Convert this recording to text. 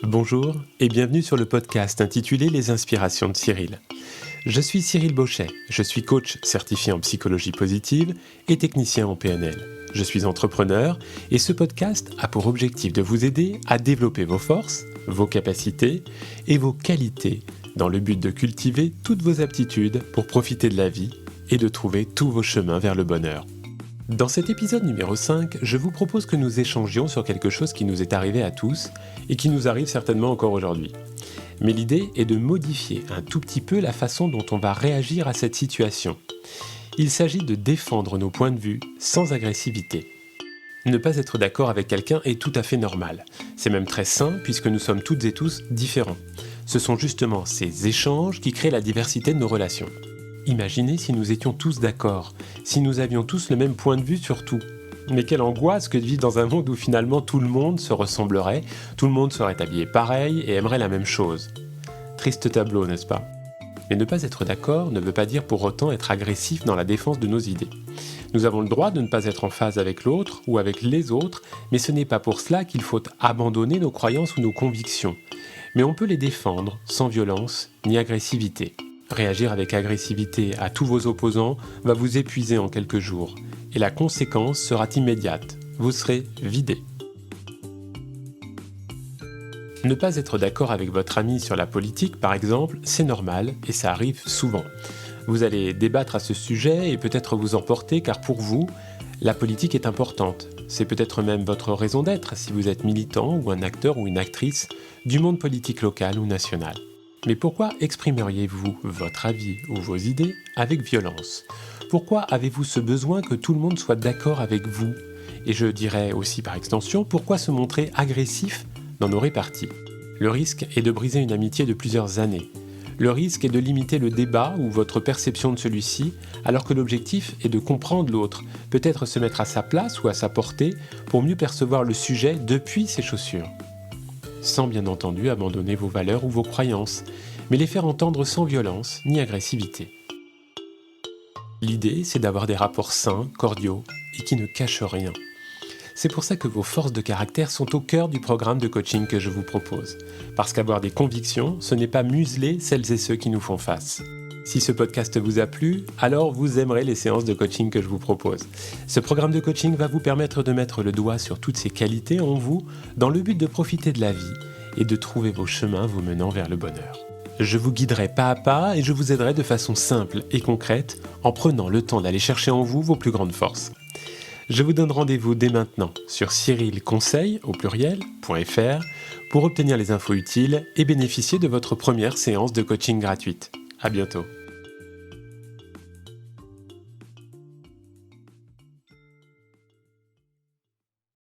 Bonjour et bienvenue sur le podcast intitulé Les inspirations de Cyril. Je suis Cyril Bauchet, je suis coach certifié en psychologie positive et technicien en PNL. Je suis entrepreneur et ce podcast a pour objectif de vous aider à développer vos forces, vos capacités et vos qualités dans le but de cultiver toutes vos aptitudes pour profiter de la vie et de trouver tous vos chemins vers le bonheur. Dans cet épisode numéro 5, je vous propose que nous échangions sur quelque chose qui nous est arrivé à tous et qui nous arrive certainement encore aujourd'hui. Mais l'idée est de modifier un tout petit peu la façon dont on va réagir à cette situation. Il s'agit de défendre nos points de vue sans agressivité. Ne pas être d'accord avec quelqu'un est tout à fait normal. C'est même très sain puisque nous sommes toutes et tous différents. Ce sont justement ces échanges qui créent la diversité de nos relations. Imaginez si nous étions tous d'accord, si nous avions tous le même point de vue sur tout. Mais quelle angoisse que de vivre dans un monde où finalement tout le monde se ressemblerait, tout le monde serait habillé pareil et aimerait la même chose. Triste tableau, n'est-ce pas ? Mais ne pas être d'accord ne veut pas dire pour autant être agressif dans la défense de nos idées. Nous avons le droit de ne pas être en phase avec l'autre ou avec les autres, mais ce n'est pas pour cela qu'il faut abandonner nos croyances ou nos convictions. Mais on peut les défendre sans violence ni agressivité. Réagir avec agressivité à tous vos opposants va vous épuiser en quelques jours, et la conséquence sera immédiate, vous serez vidé. Ne pas être d'accord avec votre ami sur la politique, par exemple, c'est normal et ça arrive souvent. Vous allez débattre à ce sujet et peut-être vous emporter car pour vous, la politique est importante. C'est peut-être même votre raison d'être si vous êtes militant ou un acteur ou une actrice du monde politique local ou national. Mais pourquoi exprimeriez-vous votre avis ou vos idées avec violence ? Pourquoi avez-vous ce besoin que tout le monde soit d'accord avec vous ? Et je dirais aussi par extension, pourquoi se montrer agressif dans nos réparties ? Le risque est de briser une amitié de plusieurs années. Le risque est de limiter le débat ou votre perception de celui-ci, alors que l'objectif est de comprendre l'autre, peut-être se mettre à sa place ou à sa portée pour mieux percevoir le sujet depuis ses chaussures. Sans bien entendu abandonner vos valeurs ou vos croyances, mais les faire entendre sans violence ni agressivité. L'idée, c'est d'avoir des rapports sains, cordiaux et qui ne cachent rien. C'est pour ça que vos forces de caractère sont au cœur du programme de coaching que je vous propose. Parce qu'avoir des convictions, ce n'est pas museler celles et ceux qui nous font face. Si ce podcast vous a plu, alors vous aimerez les séances de coaching que je vous propose. Ce programme de coaching va vous permettre de mettre le doigt sur toutes ces qualités en vous dans le but de profiter de la vie et de trouver vos chemins vous menant vers le bonheur. Je vous guiderai pas à pas et je vous aiderai de façon simple et concrète en prenant le temps d'aller chercher en vous vos plus grandes forces. Je vous donne rendez-vous dès maintenant sur cyrilconseil.fr pour obtenir les infos utiles et bénéficier de votre première séance de coaching gratuite. À bientôt.